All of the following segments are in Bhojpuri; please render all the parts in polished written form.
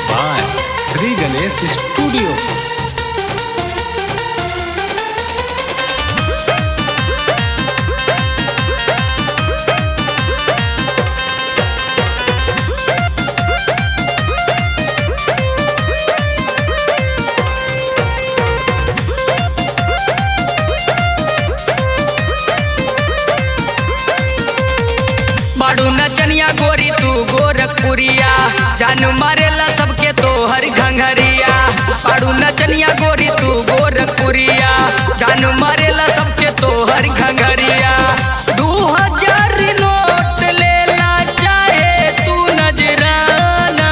by Sri Ganesh Studio. नचनिया गोरी तू गोरखपुरिया जान मारेला सबके तोहर घंघरिया। पाड़ू नचनिया गोरी तू गोरखपुरिया जान मारेला सबके तोहर घंघरिया। 2000 नोट लेला चाहे तू नजराना,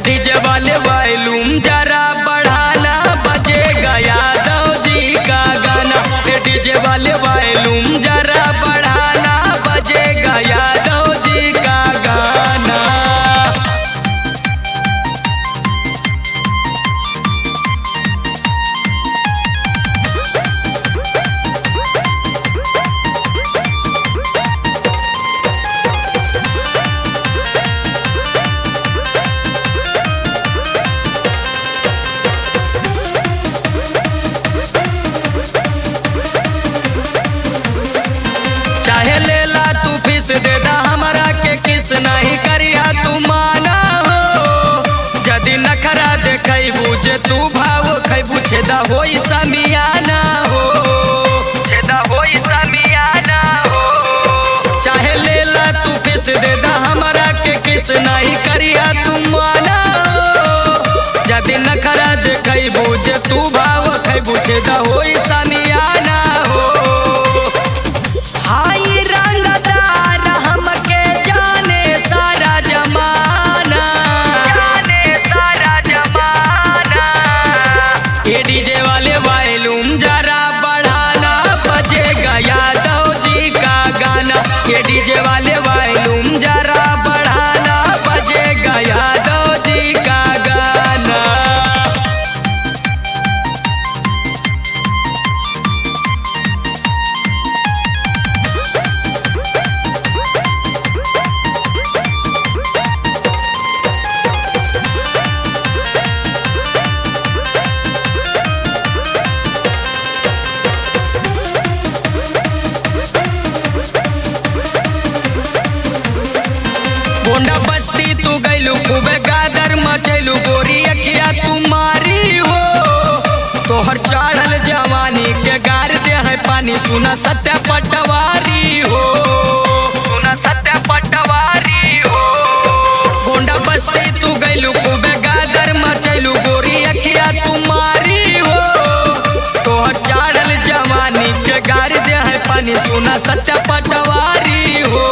डीजे वाले वॉल्यूम जरा बढ़ाना, बजेगा यादव जी का गाना। डीजे वाले वॉल्यूम जरा बढ़ाना, बजेगा यादव जी का गाना। चाहे लेला तू फीस दे दा हमरा के किस नहीं करिया तू माना हो। यदि नखरा देखबू जे तू भाव खैबू छेदा होई समियाना हो, छेदा होई समियाना हो। चाहे लेला तू फीस दे दा हमरा के किस नहीं करिया तू माना हो। यदि नखरा देखबू जे तू भाव खैबू छेदा होई समियाना हो। हाई रंगदार हमके जाने सारा जमाना, जाने सारा जमाना। ये डीजे वाले वॉल्यूम जरा बढ़ाना, बजेगा यादव जी का गाना। ये डीजे वाले वॉल्यूम जरा बढ़ाना, बजेगा यादव जी का गाना। गोंडा बस्ती तू गैलू खूबे गादर मचैलू, गोरी अखिया तू मारी हो। तोहर चढ़ल जवानी के गार दे है पानी, सुना सत्य पटवारी हो, सुना सत्य पटवारी हो। गोंडा बस्ती तू गैलू खूबे गादर मचैलू, गोरी अखिया तू मारी हो। तोहर चढ़ल जवानी के गार दे है पानी, सुना सत्य पटवारी हो।